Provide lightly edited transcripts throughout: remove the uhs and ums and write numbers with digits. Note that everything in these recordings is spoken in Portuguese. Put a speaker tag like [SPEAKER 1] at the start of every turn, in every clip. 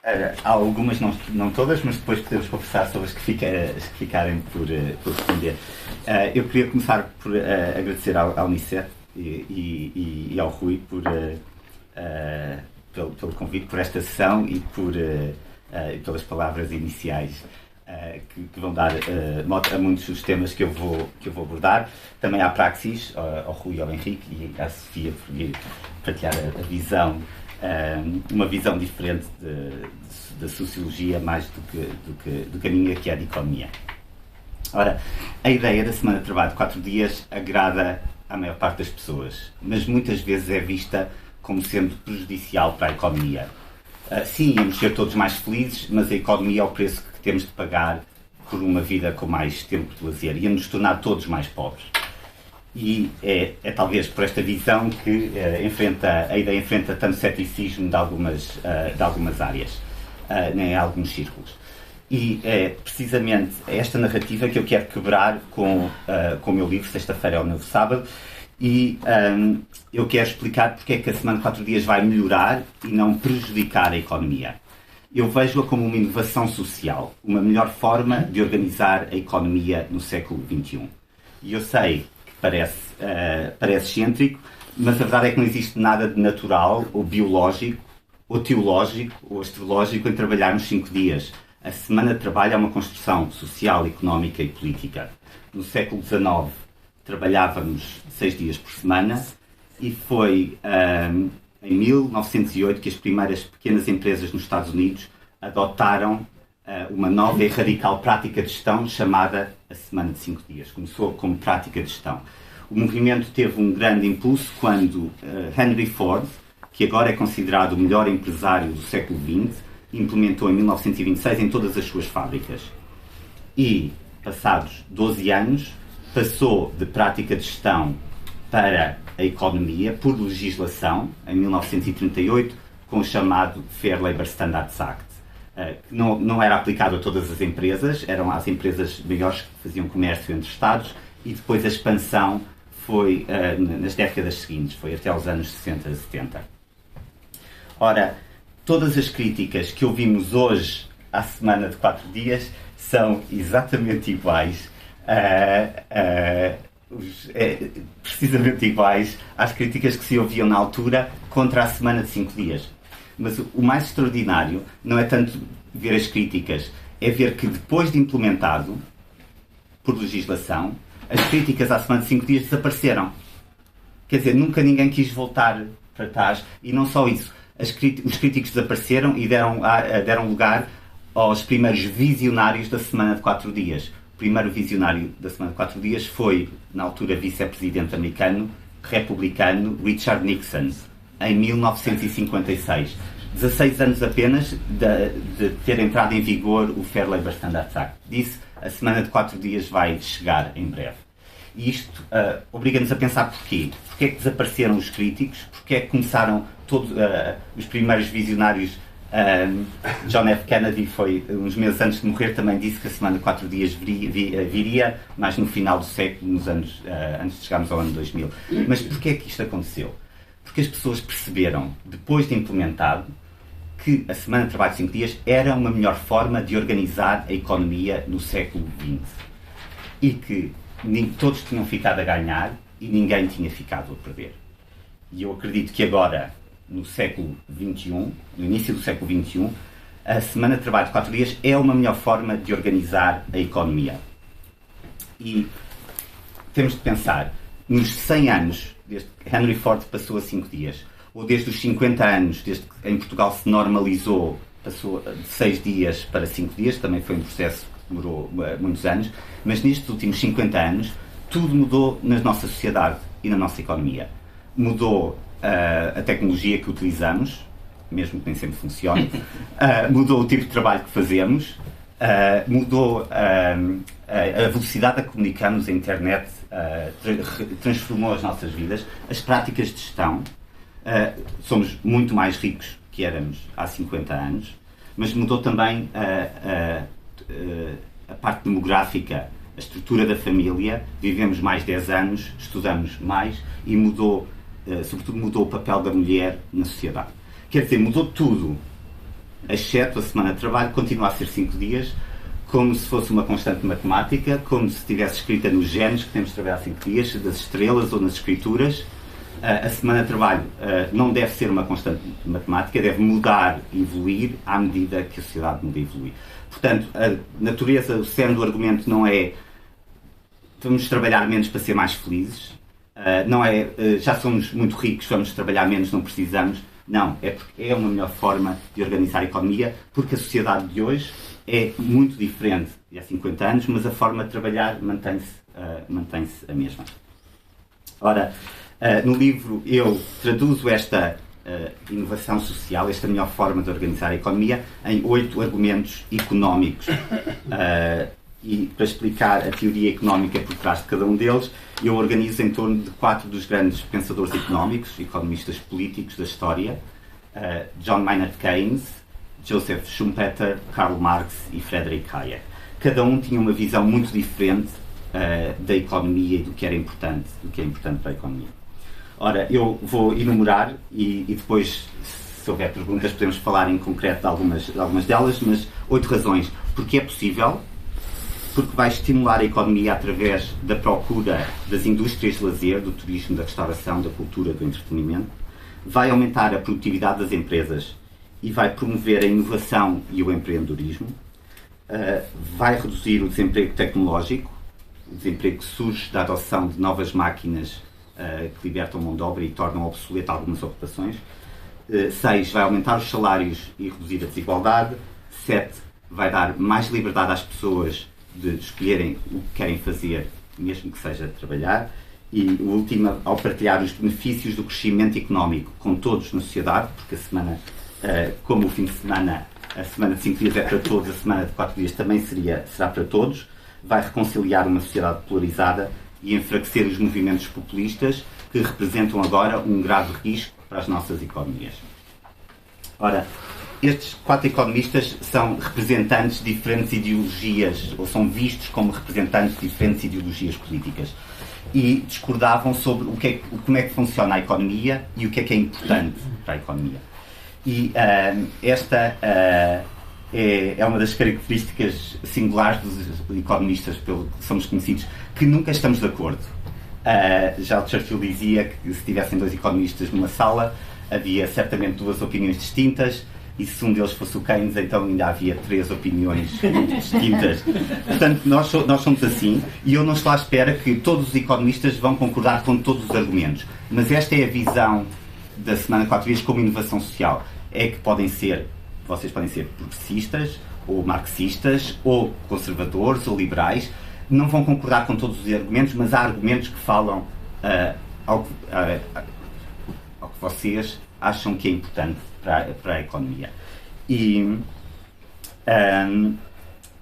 [SPEAKER 1] Há algumas, não todas, mas depois podemos conversar sobre as que ficarem por responder. Eu queria começar por agradecer ao Unicef e ao Rui pelo convite, por esta sessão e pelas palavras iniciais que vão dar mote a muitos dos temas que eu vou abordar. Também à Praxis, ao Rui e ao Henrique e à Sofia por vir partilhar a visão, uma visão diferente da sociologia mais do que a minha, que é a de economia. Ora, a ideia da semana de trabalho de 4 dias agrada à maior parte das pessoas, mas muitas vezes é vista como sendo prejudicial para a economia. Sim, íamos ser todos mais felizes, mas a economia é o preço que temos de pagar por uma vida com mais tempo de lazer. Ia-nos tornar todos mais pobres. E é talvez por esta visão que a ideia enfrenta tanto ceticismo de algumas áreas, em alguns círculos. E é precisamente esta narrativa que eu quero quebrar com o meu livro, Sexta-feira é o Novo Sábado, e eu quero explicar porque é que a semana de 4 dias vai melhorar e não prejudicar a economia. Eu vejo-a como uma inovação social, uma melhor forma de organizar a economia no século XXI. E eu sei que parece excêntrico, mas a verdade é que não existe nada de natural, ou biológico, ou teológico, ou astrológico em trabalharmos 5 dias. A semana de trabalho é uma construção social, económica e política. No século XIX trabalhávamos 6 dias por semana e foi em 1908 que as primeiras pequenas empresas nos Estados Unidos adotaram uma nova e radical prática de gestão chamada a semana de 5 dias. Começou como prática de gestão. O movimento teve um grande impulso quando Henry Ford, que agora é considerado o melhor empresário do século XX, implementou em 1926 em todas as suas fábricas. E, passados 12 anos, passou de prática de gestão para a economia, por legislação, em 1938, com o chamado Fair Labor Standards Act, que não era aplicado a todas as empresas, eram as empresas maiores que faziam comércio entre Estados, e depois a expansão foi nas décadas seguintes, foi até os anos 60 e 70. Ora, todas as críticas que ouvimos hoje à semana de 4 dias são exatamente iguais, precisamente iguais às críticas que se ouviam na altura contra a semana de 5 dias. Mas o mais extraordinário não é tanto ver as críticas, é ver que depois de implementado, por legislação, as críticas à semana de 5 dias desapareceram. Quer dizer, nunca ninguém quis voltar para trás. E não só isso, os críticos desapareceram e deram lugar aos primeiros visionários da semana de 4 dias. O primeiro visionário da semana de 4 dias foi, na altura, vice-presidente americano, republicano, Richard Nixon, em 1956. 16 anos apenas de ter entrado em vigor o Fair Labor Standards Act. Disse, a semana de 4 dias vai chegar em breve. E isto obriga-nos a pensar porquê. Porquê é que desapareceram os críticos? Porquê é que começaram todos os primeiros visionários? John F. Kennedy foi, uns meses antes de morrer, também disse que a semana de 4 dias viria, mas no final do século, antes de chegarmos ao ano 2000. Mas porquê é que isto aconteceu? Porque as pessoas perceberam, depois de implementado, que a semana de trabalho de 5 dias era uma melhor forma de organizar a economia no século XX. E que todos tinham ficado a ganhar e ninguém tinha ficado a perder. E eu acredito que agora, no século XXI, no início do século XXI, a semana de trabalho de 4 dias é uma melhor forma de organizar a economia. E temos de pensar, nos 100 anos, desde que Henry Ford passou a 5 dias, ou desde os 50 anos, desde que em Portugal se normalizou, passou de 6 dias para 5 dias, também foi um processo que demorou muitos anos, mas nestes últimos 50 anos, tudo mudou na nossa sociedade e na nossa economia. Mudou a tecnologia que utilizamos, mesmo que nem sempre funcione, mudou o tipo de trabalho que fazemos, mudou a velocidade a que comunicamos, a internet transformou as nossas vidas, as práticas de gestão. Somos muito mais ricos que éramos há 50 anos, mas mudou também a parte demográfica, a estrutura da família, vivemos mais 10 anos, estudamos mais e sobretudo mudou o papel da mulher na sociedade. Quer dizer, mudou tudo exceto a semana de trabalho, continua a ser 5 dias, como se fosse uma constante matemática, como se estivesse escrita nos genes que temos de trabalhar 5 dias, das estrelas ou nas escrituras. A semana de trabalho não deve ser uma constante matemática, deve mudar, evoluir, à medida que a sociedade muda e evolui. Portanto, a natureza, o cerne do argumento não é vamos trabalhar menos para ser mais felizes, não é já somos muito ricos, vamos trabalhar menos, não precisamos. Não, é porque é uma melhor forma de organizar a economia, porque a sociedade de hoje é muito diferente de há 50 anos, mas a forma de trabalhar mantém-se a mesma. Ora, no livro eu traduzo esta inovação social, esta melhor forma de organizar a economia, em 8 argumentos económicos. E para explicar a teoria económica por trás de cada um deles, eu organizo em torno de 4 dos grandes pensadores económicos, economistas políticos da história, John Maynard Keynes, Joseph Schumpeter, Karl Marx e Friedrich Hayek. Cada um tinha uma visão muito diferente da economia e do que era importante, para a economia. Ora, eu vou enumerar e depois, se houver perguntas, podemos falar em concreto de algumas delas, mas 8 razões. Porque é possível, porque vai estimular a economia através da procura das indústrias de lazer, do turismo, da restauração, da cultura, do entretenimento, vai aumentar a produtividade das empresas e vai promover a inovação e o empreendedorismo, vai reduzir o desemprego tecnológico, o desemprego que surge da adoção de novas máquinas que libertam mão de obra e tornam obsoleta algumas ocupações. 6, vai aumentar os salários e reduzir a desigualdade. 7, vai dar mais liberdade às pessoas de escolherem o que querem fazer, mesmo que seja trabalhar. E o último, ao partilhar os benefícios do crescimento económico com todos na sociedade, porque a semana, como o fim de semana, a semana de 5 dias é para todos, a semana de 4 dias também será para todos, vai reconciliar uma sociedade polarizada e enfraquecer os movimentos populistas que representam agora um grave risco para as nossas economias. Ora, estes 4 economistas são representantes de diferentes ideologias, ou são vistos como representantes de diferentes ideologias políticas. E discordavam sobre como é que funciona a economia e o que é importante para a economia. E esta é uma das características singulares dos economistas pelo que somos conhecidos, que nunca estamos de acordo. Já o Churchill dizia que se tivessem 2 economistas numa sala, havia certamente 2 opiniões distintas, e se um deles fosse o Keynes, então ainda havia 3 opiniões muito distintas. Portanto, nós somos assim, e eu não estou à espera que todos os economistas vão concordar com todos os argumentos. Mas esta é a visão da Semana de 4 Dias como inovação social. É que vocês podem ser progressistas, ou marxistas, ou conservadores, ou liberais. Não vão concordar com todos os argumentos, mas há argumentos que falam ao que vocês acham que é importante para a economia. E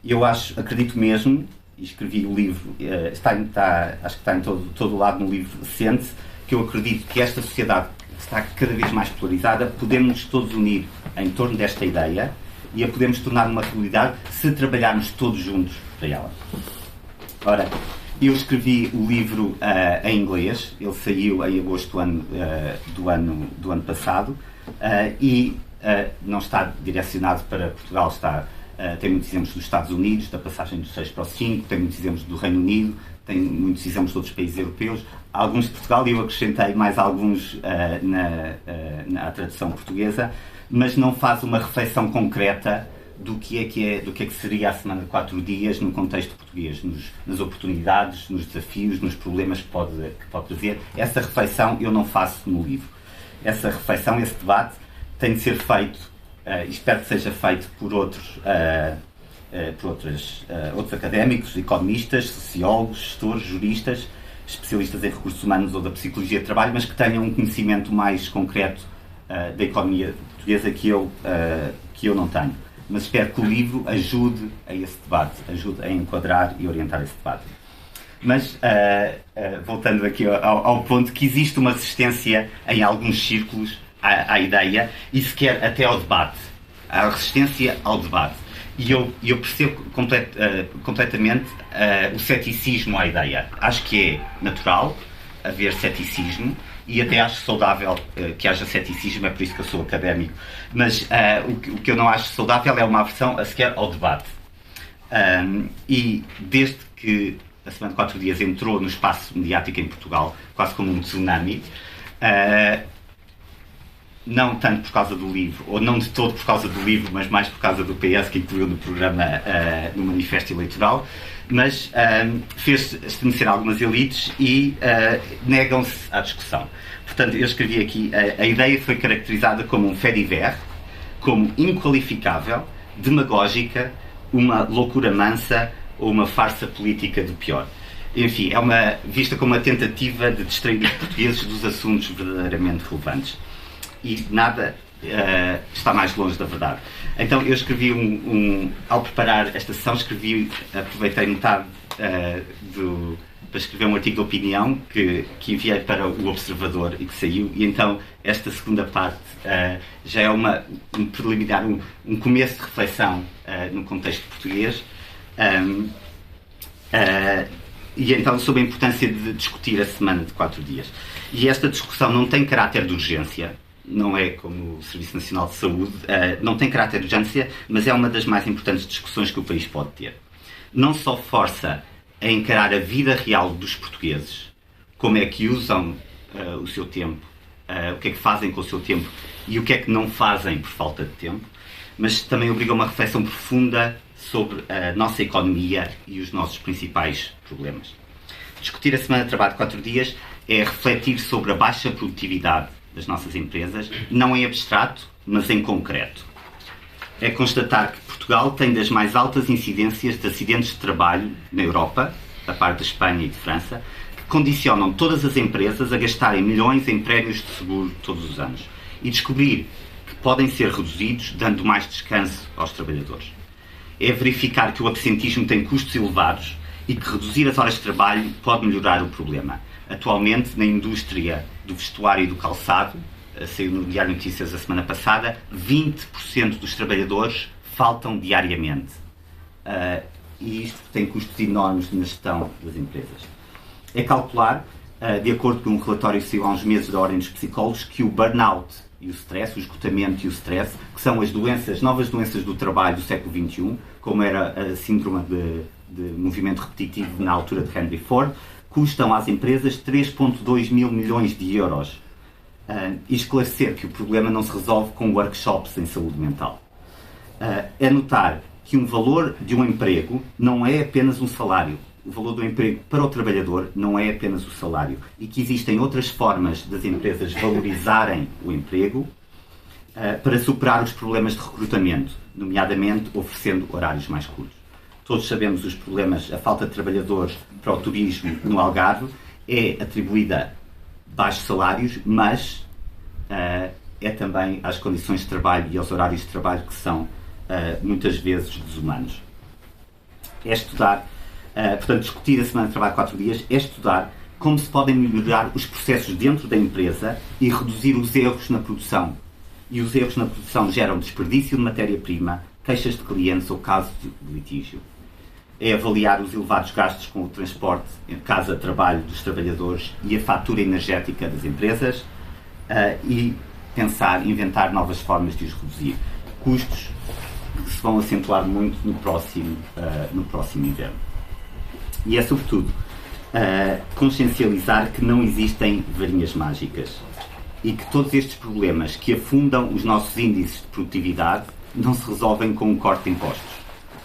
[SPEAKER 1] eu acredito mesmo, e escrevi o livro, acho que está em todo o lado no livro, sente-se, que eu acredito que esta sociedade está cada vez mais polarizada, podemos todos unir em torno desta ideia e a podemos tornar uma realidade se trabalharmos todos juntos para ela. Ora, eu escrevi o livro em inglês, ele saiu em agosto do ano passado, e não está direcionado para Portugal, tem muitos exemplos dos Estados Unidos, da passagem dos 6 para o 5, tem muitos exemplos do Reino Unido, tem muitos exemplos de outros países europeus, alguns de Portugal, e eu acrescentei mais alguns na tradução portuguesa, mas não faz uma reflexão concreta do que é que seria a semana de 4 dias no contexto português, nas oportunidades, nos desafios, nos problemas que pode trazer. Essa reflexão eu não faço no livro. Essa reflexão, esse debate, tem de ser feito, e espero que seja feito por outros académicos, economistas, sociólogos, gestores, juristas, especialistas em recursos humanos ou da psicologia de trabalho, mas que tenham um conhecimento mais concreto da economia portuguesa que eu não tenho. Mas espero que o livro ajude a esse debate, ajude a enquadrar e orientar esse debate. Mas, voltando aqui ao ponto, que existe uma resistência em alguns círculos à ideia e sequer até ao debate. Há resistência ao debate. E eu percebo completamente o ceticismo à ideia. Acho que é natural haver ceticismo e até acho saudável que haja ceticismo, é por isso que eu sou académico, mas o que eu não acho saudável é uma aversão a sequer ao debate. E desde que a Semana de 4 Dias entrou no espaço mediático em Portugal, quase como um tsunami, não tanto por causa do livro, ou não de todo por causa do livro, mas mais por causa do PS, que incluiu no programa, no manifesto eleitoral, mas fez estremecer algumas elites e negam-se à discussão. Portanto, eu escrevi aqui, a ideia foi caracterizada como um fait divers, como inqualificável, demagógica, uma loucura mansa ou uma farsa política do pior. Enfim, é vista como uma tentativa de distrair os portugueses dos assuntos verdadeiramente relevantes. E nada está mais longe da verdade. Então eu escrevi ao preparar esta sessão, aproveitei metade para escrever um artigo de opinião que enviei para o Observador e que saiu, e então esta segunda parte já é um preliminar, um começo de reflexão no contexto português, e então sobre a importância de discutir a Semana de 4 Dias. E esta discussão não tem caráter de urgência, não é como o Serviço Nacional de Saúde, não tem caráter de urgência, mas é uma das mais importantes discussões que o país pode ter. Não só força a encarar a vida real dos portugueses, como é que usam o seu tempo, o que é que fazem com o seu tempo e o que é que não fazem por falta de tempo, mas também obriga a uma reflexão profunda sobre a nossa economia e os nossos principais problemas. Discutir a Semana de Trabalho de 4 Dias é refletir sobre a baixa produtividade das nossas empresas, não em abstrato, mas em concreto. É constatar que Portugal tem das mais altas incidências de acidentes de trabalho na Europa, da parte de Espanha e de França, que condicionam todas as empresas a gastarem milhões em prémios de seguro todos os anos, e descobrir que podem ser reduzidos dando mais descanso aos trabalhadores. É verificar que o absentismo tem custos elevados e que reduzir as horas de trabalho pode melhorar o problema. Atualmente, na indústria do vestuário e do calçado, saiu no Diário de Notícias a semana passada, 20% dos trabalhadores faltam diariamente. E isto tem custos enormes na gestão das empresas. É calcular, de acordo com um relatório que saiu há uns meses da Ordem dos Psicólogos, que o burnout e o stress, o esgotamento e o stress, que são as novas doenças do trabalho do século XXI, como era a síndrome de movimento repetitivo na altura de Henry Ford, custam às empresas 3,2 mil milhões de euros. E esclarecer que o problema não se resolve com workshops em saúde mental. É notar que um valor de um emprego não é apenas um salário. O valor do emprego para o trabalhador não é apenas o salário. E que existem outras formas das empresas valorizarem o emprego para superar os problemas de recrutamento, nomeadamente oferecendo horários mais curtos. Todos sabemos os problemas, a falta de trabalhadores para o turismo no Algarve é atribuída a baixos salários, mas é também às condições de trabalho e aos horários de trabalho que são muitas vezes desumanos. É estudar, portanto, discutir a Semana de Trabalho de 4 Dias é estudar como se podem melhorar os processos dentro da empresa e reduzir os erros na produção. E os erros na produção geram desperdício de matéria-prima, queixas de clientes ou casos de litígio. É avaliar os elevados gastos com o transporte casa-trabalho dos trabalhadores e a fatura energética das empresas e inventar novas formas de os reduzir. Custos que se vão acentuar muito no próximo inverno. E é, sobretudo, consciencializar que não existem varinhas mágicas e que todos estes problemas que afundam os nossos índices de produtividade não se resolvem com um corte de impostos.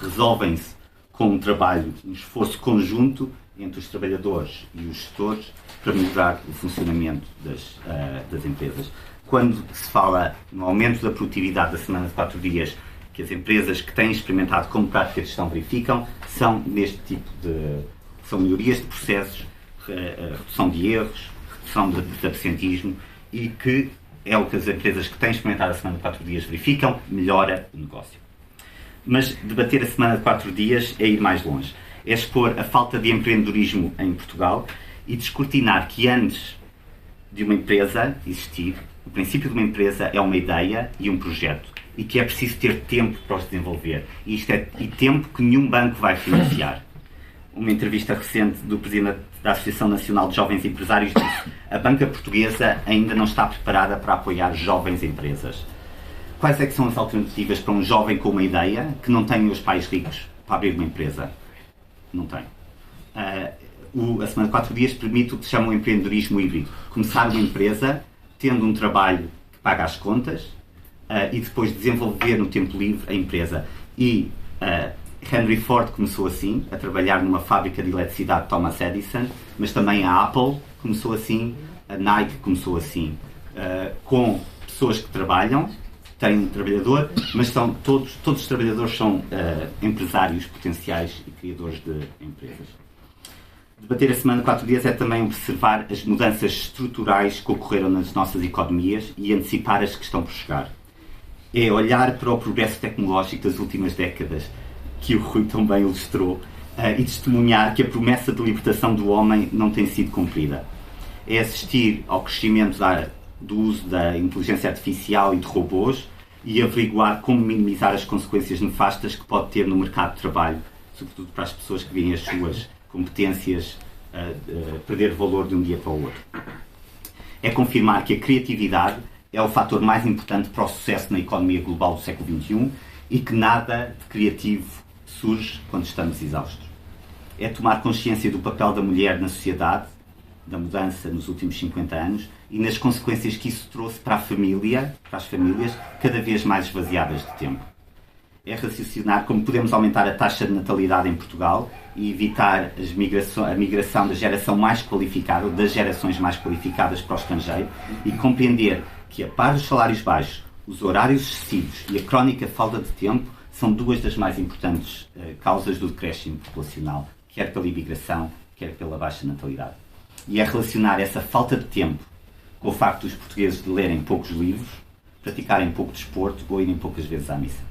[SPEAKER 1] Resolvem-se com um trabalho, um esforço conjunto entre os trabalhadores e os gestores para melhorar o funcionamento das empresas. Quando se fala no aumento da produtividade da Semana de 4 Dias, que as empresas que têm experimentado como prática de gestão verificam, são neste tipo são melhorias de processos, redução de erros, redução de absentismo, e que é o que as empresas que têm experimentado a Semana de 4 Dias verificam, melhora o negócio. Mas debater a Semana de 4 Dias é ir mais longe. É expor a falta de empreendedorismo em Portugal e descortinar que antes de uma empresa existir, o princípio de uma empresa é uma ideia e um projeto, e que é preciso ter tempo para os desenvolver. E tempo que nenhum banco vai financiar. uma entrevista recente do Presidente da Associação Nacional de Jovens Empresários, disse: a banca portuguesa ainda não está preparada para apoiar jovens empresas. Quais é que são as alternativas para um jovem com uma ideia que não tem os pais ricos para abrir uma empresa? Não tem. A Semana de 4 Dias permite o que se chama um empreendedorismo híbrido. Começar uma empresa tendo um trabalho que paga as contas e depois desenvolver no tempo livre a empresa. E Henry Ford começou assim, a trabalhar numa fábrica de eletricidade Thomas Edison, mas também a Apple começou assim, a Nike começou assim, com pessoas que trabalham, têm um trabalhador, mas todos os trabalhadores são empresários potenciais e criadores de empresas. Debater a Semana de 4 Dias é também observar as mudanças estruturais que ocorreram nas nossas economias e antecipar as que estão por chegar. É olhar para o progresso tecnológico das últimas décadas, que o Rui também ilustrou, e testemunhar que a promessa de libertação do homem não tem sido cumprida. É assistir ao crescimento do uso da inteligência artificial e de robôs e averiguar como minimizar as consequências nefastas que pode ter no mercado de trabalho, sobretudo para as pessoas que veem as suas competências perder valor de um dia para o outro. É confirmar que a criatividade é o fator mais importante para o sucesso na economia global do século XXI e que nada de criativo surge quando estamos exaustos. É tomar consciência do papel da mulher na sociedade, da mudança nos últimos 50 anos e nas consequências que isso trouxe para a família, para as famílias cada vez mais esvaziadas de tempo. É raciocinar como podemos aumentar a taxa de natalidade em Portugal e evitar a migração da geração mais qualificada, das gerações mais qualificadas para o estrangeiro e compreender que, a par dos salários baixos, os horários excessivos e a crónica falta de tempo são duas das mais importantes causas do decréscimo populacional, quer pela imigração, quer pela baixa natalidade. E é relacionar essa falta de tempo com o facto dos portugueses de lerem poucos livros, praticarem pouco desporto ou irem poucas vezes à missa.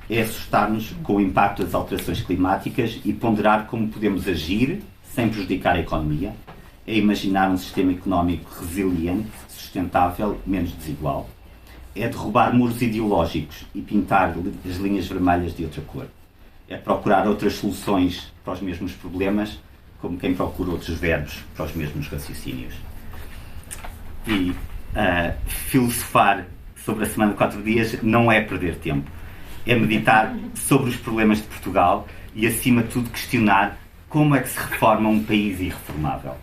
[SPEAKER 1] É assustar-nos com o impacto das alterações climáticas e ponderar como podemos agir sem prejudicar a economia. É imaginar um sistema económico resiliente, sustentável, menos desigual. É derrubar muros ideológicos e pintar as linhas vermelhas de outra cor. É procurar outras soluções para os mesmos problemas, como quem procura outros verbos para os mesmos raciocínios. E filosofar sobre a Semana de 4 Dias não é perder tempo. É meditar sobre os problemas de Portugal e, acima de tudo, questionar como é que se reforma um país irreformável.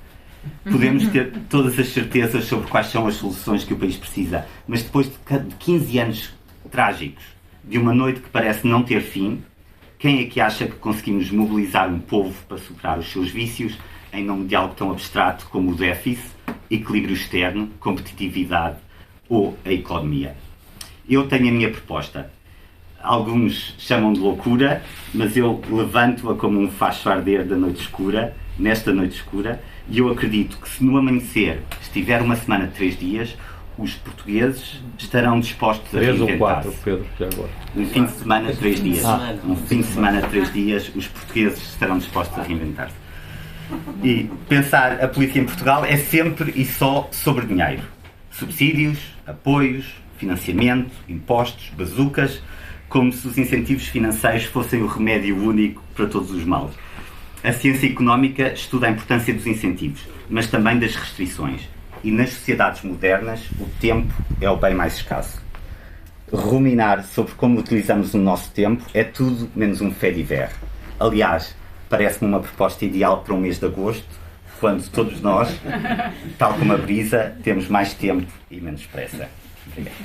[SPEAKER 1] Podemos ter todas as certezas sobre quais são as soluções que o país precisa, mas depois de 15 anos trágicos, de uma noite que parece não ter fim, quem é que acha que conseguimos mobilizar um povo para superar os seus vícios em nome de algo tão abstrato como o déficit, equilíbrio externo, competitividade ou a economia? Eu tenho a minha proposta. Alguns chamam de loucura, mas eu levanto-a como um facho arder da noite escura, nesta noite escura, e eu acredito que se no amanhecer estiver uma semana de 3 dias, os portugueses estarão dispostos a reinventar-se.
[SPEAKER 2] 3 ou 4, Pedro, já agora.
[SPEAKER 1] Um fim de semana de 3 dias. Um fim de semana de 3 dias, os portugueses estarão dispostos a reinventar-se. E pensar a política em Portugal é sempre e só sobre dinheiro. Subsídios, apoios, financiamento, impostos, bazucas, como se os incentivos financeiros fossem o remédio único para todos os males. A ciência económica estuda a importância dos incentivos, mas também das restrições. E nas sociedades modernas, o tempo é o bem mais escasso. Ruminar sobre como utilizamos o nosso tempo é tudo menos um fait divers. Aliás, parece-me uma proposta ideal para um mês de agosto, quando todos nós, tal como a brisa, temos mais tempo e menos pressa. Obrigado.